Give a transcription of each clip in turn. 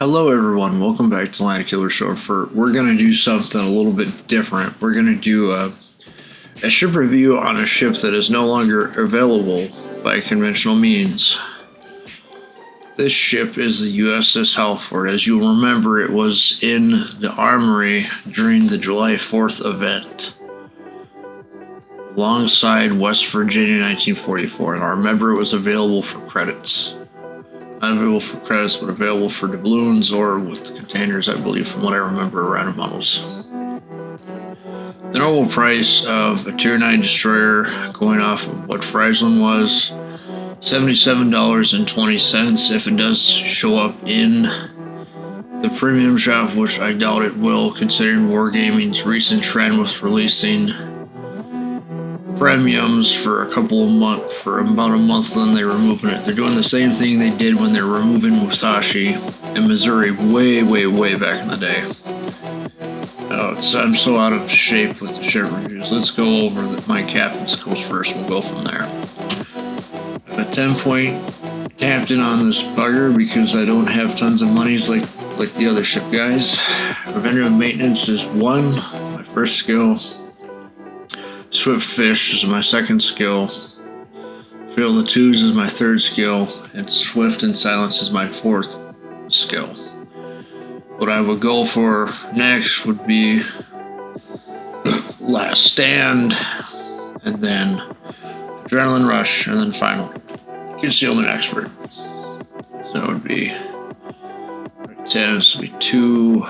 Hello everyone, welcome back to Landedkiller Show. We're gonna do something a little bit different. We're gonna do a ship review on a ship that is no longer available by conventional means. This ship is the USS Halford. As you'll remember, it was in the Armory during the July 4th event, alongside West Virginia 1944, and I remember it was available for credits. Not available for credits, but available for doubloons or with the containers, I believe, from what I remember, random models. The normal price of a Tier 9 destroyer, going off of what Friesland was, $77.20 if it does show up in the premium shop, which I doubt it will, considering Wargaming's recent trend with releasing premiums for about a month, and then they're removing it. They're doing the same thing they did when they're removing Musashi in Missouri way back in the day. I'm so out of shape with the ship reviews. Let's go over my captain's skills first. We'll go from there. I'm a 10-point captain on this bugger because I don't have tons of monies like the other ship guys. Preventative maintenance is 1, my first skill. Swift Fish is my second skill. Field the Twos is my third skill. And Swift and Silence is my fourth skill. What I would go for next would be Last Stand, and then Adrenaline Rush, and then final Concealment Expert. So that would be 10, this would be 2,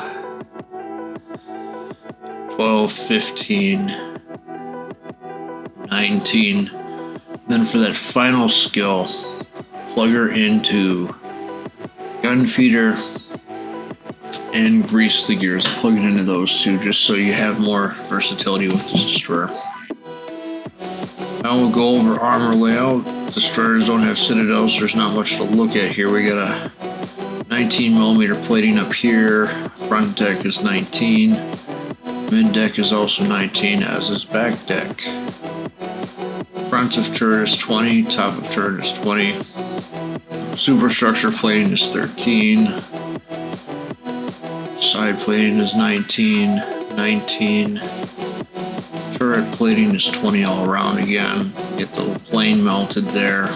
12, 15, 19. Then for that final skill, plug her into Gun Feeder and Grease the Gears. Plug it into those two just so you have more versatility with this destroyer. Now we'll go over armor layout. Destroyers don't have citadels, so there's not much to look at here. We got a 19mm plating up here. Front deck is 19. Mid deck is also 19, as is back deck. Front of turret is 20, top of turret is 20. Superstructure plating is 13. Side plating is 19. Turret plating is 20 all around again. Get the plane mounted there.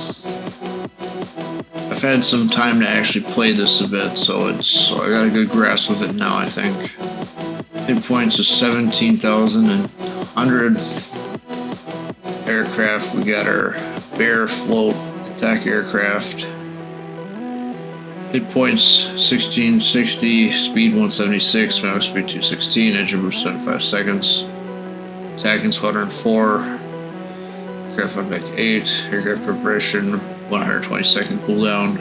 I've had some time to actually play this a bit, so I got a good grasp of it now, I think. Hit points is 17,100. Aircraft, we got our Bear Float attack aircraft. Hit points 1660, speed 176, maximum speed 216, engine boost 75 seconds. Attacking squadron 4, aircraft on deck 8, aircraft preparation 120-second cooldown,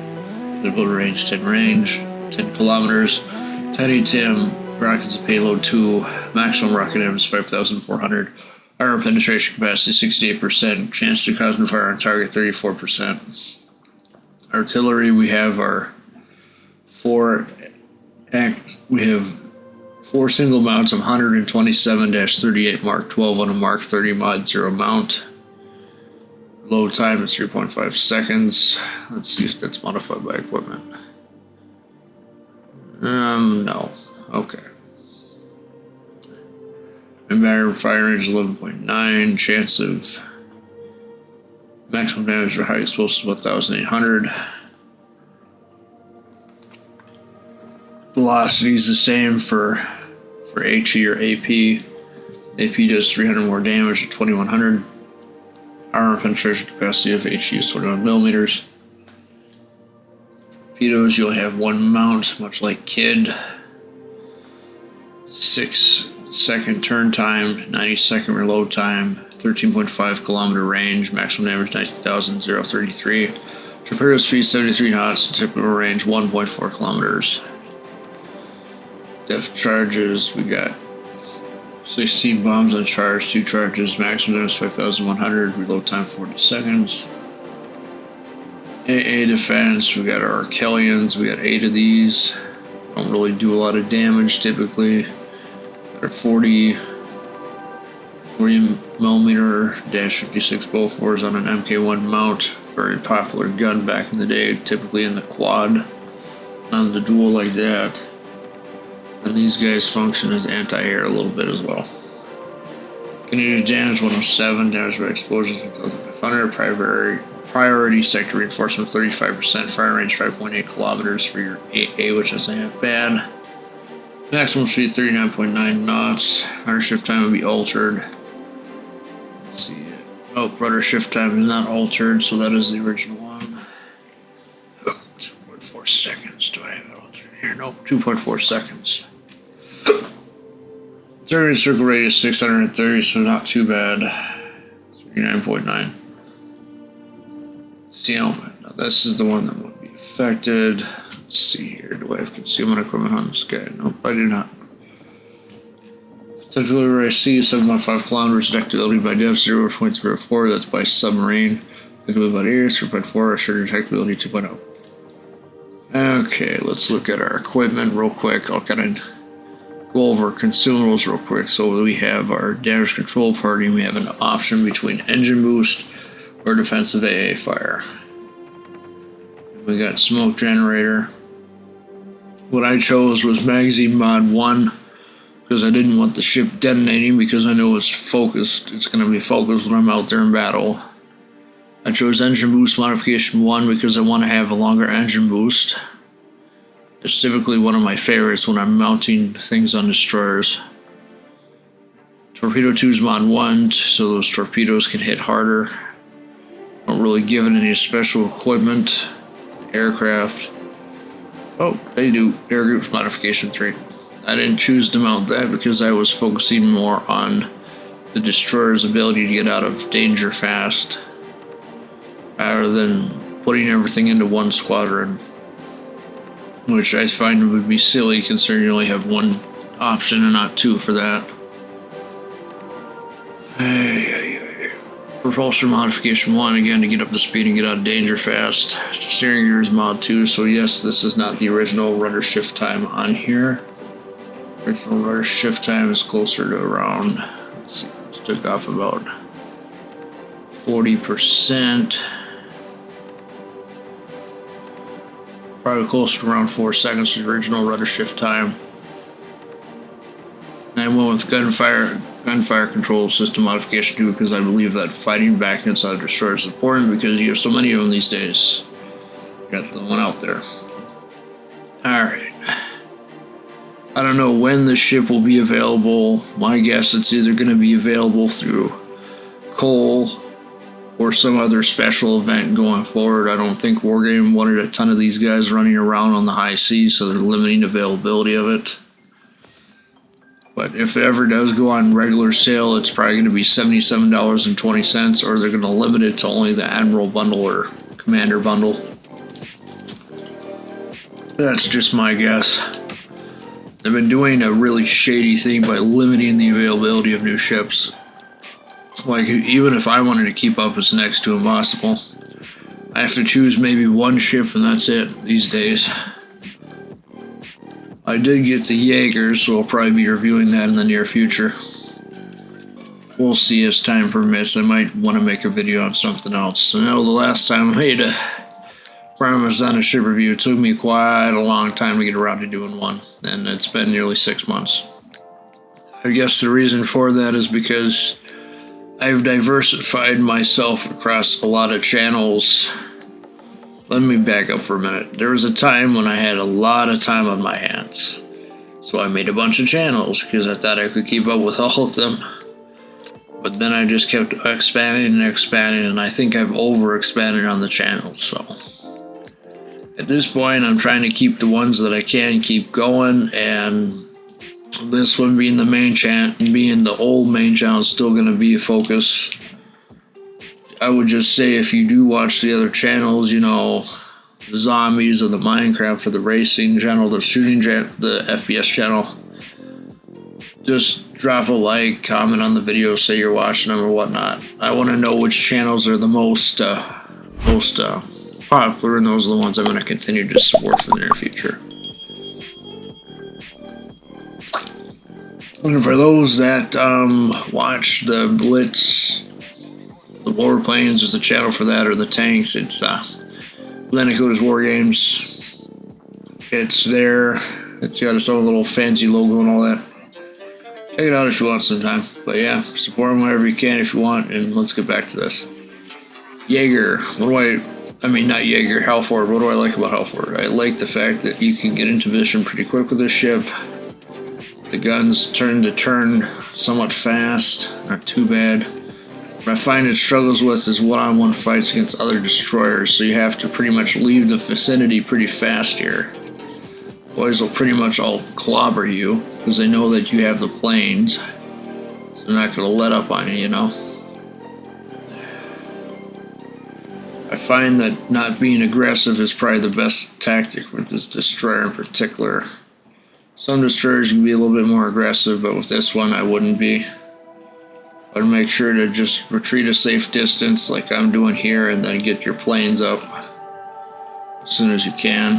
visible range 10 kilometers. Tiny Tim, rockets and payload 2, maximum rocket damage 5,400. Armor penetration capacity 68%, chance to cause fire on target 34%. Artillery, we have our 4 single mounts of 127-38 Mark 12 on a Mark 30 Mod 0 mount. Load time is 3.5 seconds. Let's see if that's modified by equipment. No. Okay. Battery fire range 11.9, chance of maximum damage or high explosive 1,800. Velocity is the same for HE or AP. AP does 300 more damage at 2,100. Armor penetration capacity of HE is 21 millimeters. Torpedoes, you only have 1 mount, much like Kid. 6-second turn time, 90-second reload time, 13.5 kilometer range, maximum damage 19,033. Torpedo speed 73 knots, typical range 1.4 kilometers. Depth charges, we got 16 bombs on charge, 2 charges, maximum damage 5,100, reload time 40 seconds. AA defense, we got our Arkellians, we got 8 of these. Don't really do a lot of damage typically. Our 40 millimeter -56 Bofors on an MK1 mount. Very popular gun back in the day, typically in the quad. on the dual like that. And these guys function as anti-air a little bit as well. Can you do damage 107, damage by explosions 1,500, priority sector reinforcement 35%, fire range 5.8 kilometers for your AA, which isn't that bad. Maximum speed 39.9 knots. Rudder shift time will be altered. Let's see. Oh, rudder shift time is not altered, so that is the original one. 2.4 seconds. Do I have it altered here? Nope, 2.4 seconds. Target circle radius 630, so not too bad. 39.9. Sealment. Now this is the one that would be affected. Let's see here. Do I have concealment equipment on this guy? Nope, I do not. Detectability where I see 7.5 kilometers. Detectability by depth 0.04. That's by submarine. Detectability by air 3.4. Assured detectability 2.0. Okay, let's look at our equipment real quick. I'll kind of go over consumables real quick. So we have our damage control party. We have an option between engine boost or defensive AA fire. We got smoke generator. What I chose was magazine mod 1 because I didn't want the ship detonating because I know it's focused. It's going to be focused when I'm out there in battle. I chose engine boost modification 1 because I want to have a longer engine boost. It's typically one of my favorites when I'm mounting things on destroyers. Torpedo 2's mod 1 so those torpedoes can hit harder. Don't really give it any special equipment. Aircraft. Oh, they do air groups modification 3. I didn't choose to mount that because I was focusing more on the destroyer's ability to get out of danger fast rather than putting everything into one squadron, which I find would be silly considering you only have one option and not two for that. Propulsion modification 1, again, to get up to speed and get out of danger fast. Steering gear is mod 2, so yes, this is not the original rudder shift time on here. Original rudder shift time is closer to around, let's see, this took off about 40%. Probably closer to around 4 seconds to the original rudder shift time. And I went with gunfire control system modification 2 because I believe that fighting back inside the destroyer is important because you have so many of them these days. You got the one out there. Alright. I don't know when the ship will be available. My guess it's either going to be available through coal or some other special event going forward. I don't think Wargame wanted a ton of these guys running around on the high seas, so they're limiting availability of it. But if it ever does go on regular sale, it's probably going to be $77.20, or they're going to limit it to only the Admiral bundle or Commander bundle. That's just my guess. They've been doing a really shady thing by limiting the availability of new ships. Like, even if I wanted to keep up, it's next to impossible. I have to choose maybe one ship and that's it these days. I did get the Jaegers, so I'll probably be reviewing that in the near future. We'll see as time permits. I might want to make a video on something else. I know the last time I made a promise on a ship review, it took me quite a long time to get around to doing one, and it's been nearly 6 months. I guess the reason for that is because I've diversified myself across a lot of channels. Let me back up for a minute. There was a time when I had a lot of time on my hands. So I made a bunch of channels because I thought I could keep up with all of them. But then I just kept expanding and expanding, and I think I've overexpanded on the channels. So at this point, I'm trying to keep the ones that I can keep going, and this one being the main channel, being the old main channel, is still going to be a focus. I would just say if you do watch the other channels, you know, the zombies or the Minecraft or the racing channel, the shooting channel, the FPS channel, just drop a like, comment on the video, say you're watching them or whatnot. I want to know which channels are the most popular, and those are the ones I'm going to continue to support for the near future. And for those that watch the Blitz, the warplanes, there's a channel for that, or the tanks, it's Landedkiller's War Games. It's there. It's got its own little fancy logo and all that. Check it out if you want sometime. But yeah, support them wherever you can if you want. And let's get back to this. Jaeger. Not Jaeger, Halford. What do I like about Halford? I like the fact that you can get into position pretty quick with this ship. The guns turn somewhat fast. Not too bad. What I find it struggles with is one-on-one fights against other destroyers. So you have to pretty much leave the vicinity pretty fast here. Boys will pretty much all clobber you because they know that you have the planes. So they're not going to let up on you, you know. I find that not being aggressive is probably the best tactic with this destroyer in particular. Some destroyers can be a little bit more aggressive, but with this one I wouldn't be. I'd make sure to just retreat a safe distance like I'm doing here and then get your planes up as soon as you can,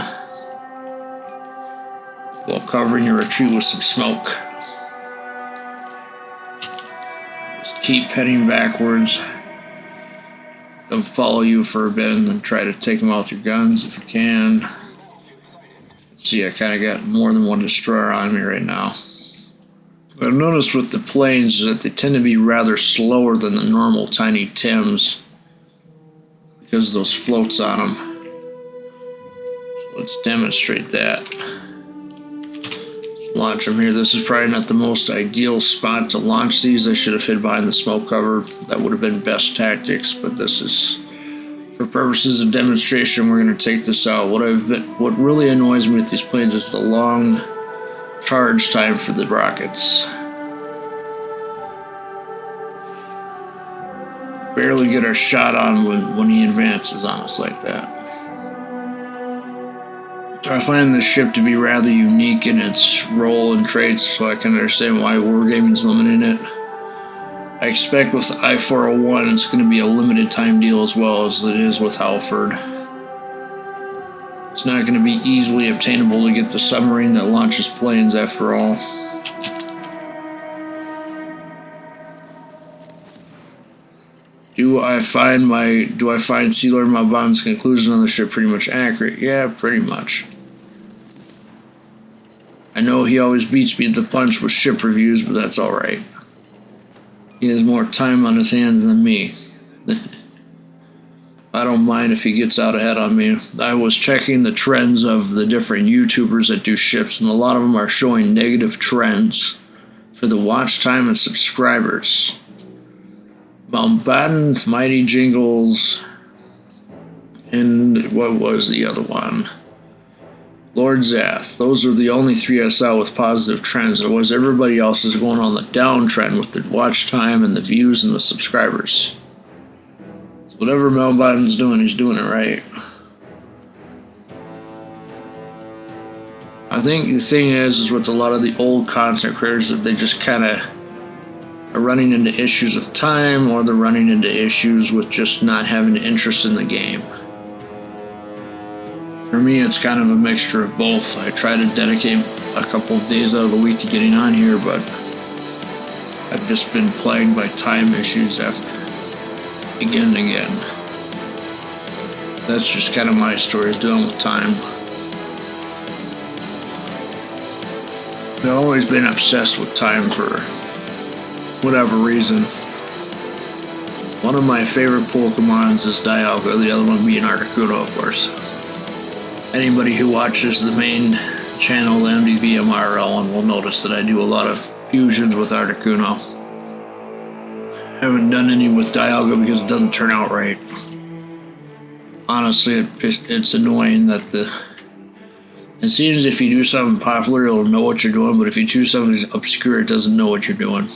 while covering your retreat with some smoke. Just keep heading backwards. They'll follow you for a bit and then try to take them out with your guns if you can. See, I kind of got more than one destroyer on me right now. What I've noticed with the planes is that they tend to be rather slower than the normal tiny Tims because of those floats on them. So let's demonstrate that. Let's launch them here. This is probably not the most ideal spot to launch these. I should have hid behind the smoke cover. That would have been best tactics, but this is, for purposes of demonstration, we're going to take this out. What really annoys me with these planes is the long charge time for the rockets. Barely get our shot on when he advances on us like that. I find this ship to be rather unique in its role and traits, so I can understand why Wargaming's limiting it. I expect with I-401 it's going to be a limited time deal as well as it is with Halford. It's not going to be easily obtainable to get the submarine that launches planes after all. Do I find Sea Lord Mabon's conclusion on the ship pretty much accurate? Yeah, pretty much. I know he always beats me at the punch with ship reviews, but that's alright. He has more time on his hands than me. I don't mind if he gets out ahead on me. I was checking the trends of the different YouTubers that do ships, and a lot of them are showing negative trends for the watch time and subscribers. Mountbatten, Mighty Jingles, and what was the other one? Lord Zath. Those are the only three I saw with positive trends. Otherwise, everybody else is going on the downtrend with the watch time and the views and the subscribers. So whatever Mountbatten's doing, he's doing it right. I think the thing is with a lot of the old content creators that they just kind of are running into issues of time, or they're running into issues with just not having interest in the game. For me, it's kind of a mixture of both. I try to dedicate a couple of days out of the week to getting on here, but I've just been plagued by time issues again and again. That's just kind of my story, is dealing with time. I've always been obsessed with time for whatever reason. One of my favorite Pokemons is Dialga, the other one being Articuno, of course. Anybody who watches the main channel, the MDVMRL, will notice that I do a lot of fusions with Articuno. Haven't done any with Dialga because it doesn't turn out right. Honestly, it's annoying that it seems if you do something popular, it'll know what you're doing, but if you choose something obscure, it doesn't know what you're doing.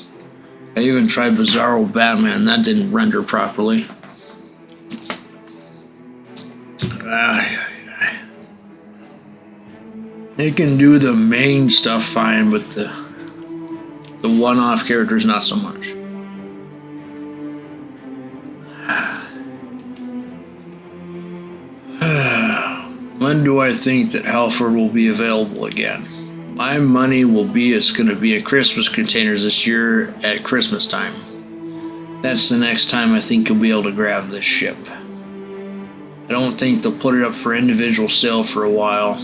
I even tried Bizarro Batman, that didn't render properly. It can do the main stuff fine, but the one-off characters not so much. When do I think that Halford will be available again? My money will be it's going to be in Christmas containers this year at Christmas time. That's the next time I think you'll be able to grab this ship. I don't think they'll put it up for individual sale for a while.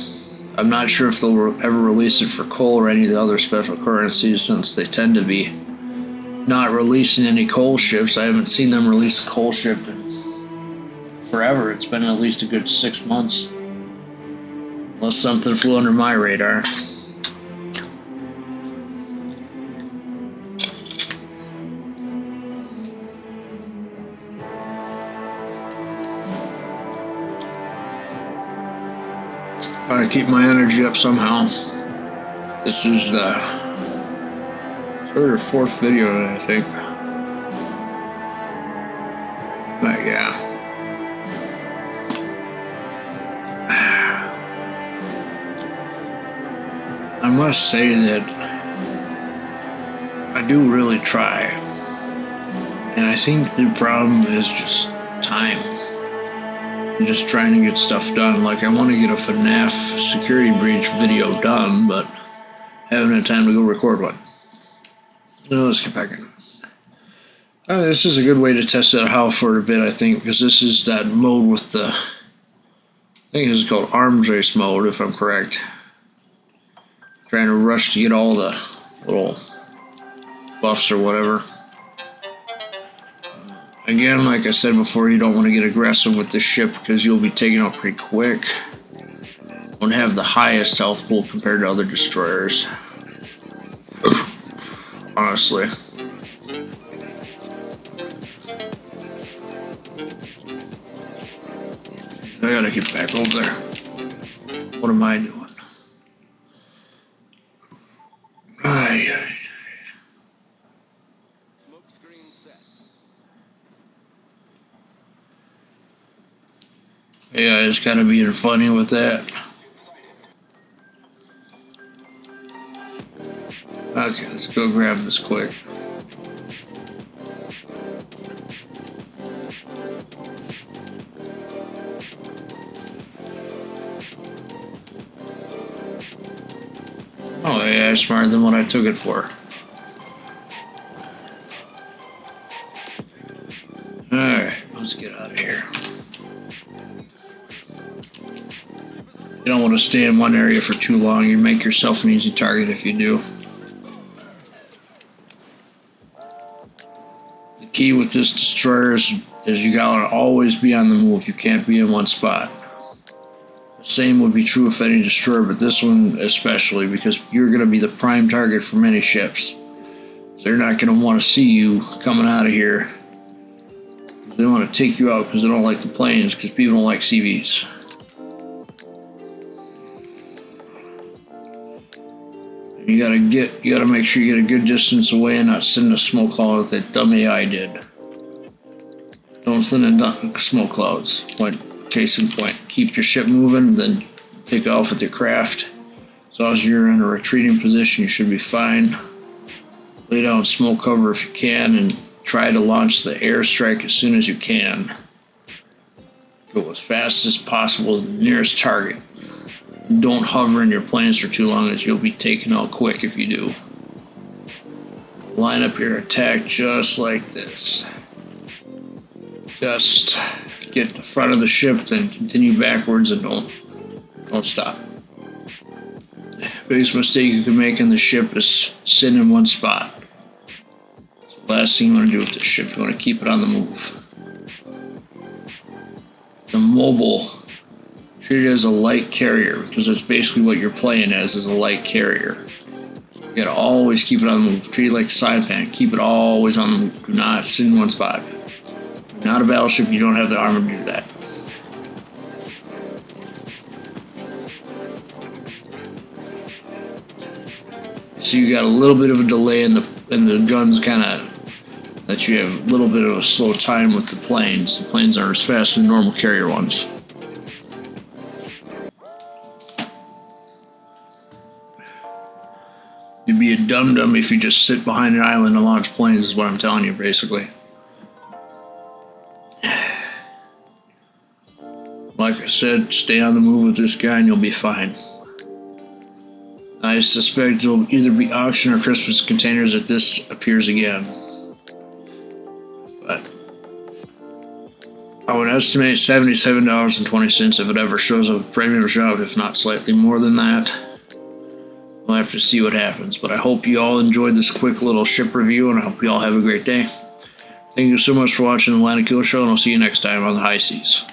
I'm not sure if they'll ever release it for coal or any of the other special currencies, since they tend to be not releasing any coal ships. I haven't seen them release a coal ship in forever. It's been at least a good 6 months. Unless something flew under my radar. Gotta keep my energy up somehow. This is the third or fourth video, I think. But yeah. I must say that I do really try. And I think the problem is just time. I'm just trying to get stuff done. Like, I want to get a FNAF security breach video done, but haven't had time to go record one. So let's get back in. This is a good way to test out Halford a bit, I think, because this is that mode with the, I think this is called arms race mode, if I'm correct. Trying to rush to get all the little buffs or whatever. Again, like I said before, you don't want to get aggressive with this ship because you'll be taken out pretty quick. Won't have the highest health pool compared to other destroyers. Honestly. I gotta get back over there. What am I doing? Aye. Yeah, it's kind of being funny with that. Okay, let's go grab this quick. Oh yeah, it's smarter than what I took it for. Alright, let's get out of here. You don't want to stay in one area for too long. You make yourself an easy target if you do. The key with this destroyer is you gotta always be on the move. You can't be in one spot. The same would be true with any destroyer, but this one especially, because you're gonna be the prime target for many ships. They're not gonna want to see you coming out of here. They want to take you out because they don't like the planes, because people don't like CVs. You gotta make sure you get a good distance away and not send a smoke cloud like that dumb AI did. Don't send in smoke clouds. Case in point, keep your ship moving, then take off with your craft. As long as you're in a retreating position, you should be fine. Lay down smoke cover if you can, and try to launch the airstrike as soon as you can. Go as fast as possible to the nearest target. Don't hover in your planes for too long, as you'll be taken out quick if you do. Line up your attack just like this. Just get the front of the ship, then continue backwards and don't stop. Biggest mistake you can make in the ship is sitting in one spot. It's the last thing you want to do with this ship. You want to keep it on the move. It's a mobile. Treat it as a light carrier, because that's basically what you're playing as, is a light carrier. You gotta always keep it on the move. Treat it like a side pan. Keep it always on the move. Do not sit in one spot. You're not a battleship. You don't have the armor to do that. So you got a little bit of a delay in the guns, kind of, that you have a little bit of a slow time with the planes. The planes aren't as fast as the normal carrier ones. You'd be a dum-dum if you just sit behind an island and launch planes, is what I'm telling you, basically. Like I said, stay on the move with this guy and you'll be fine. I suspect it'll either be auction or Christmas containers if this appears again. But I would estimate $77.20 if it ever shows up a premium shop, if not slightly more than that. We'll have to see what happens, but I hope you all enjoyed this quick little ship review, and I hope you all have a great day. Thank you so much for watching the Landedkiller Show, and I'll see you next time on the high seas.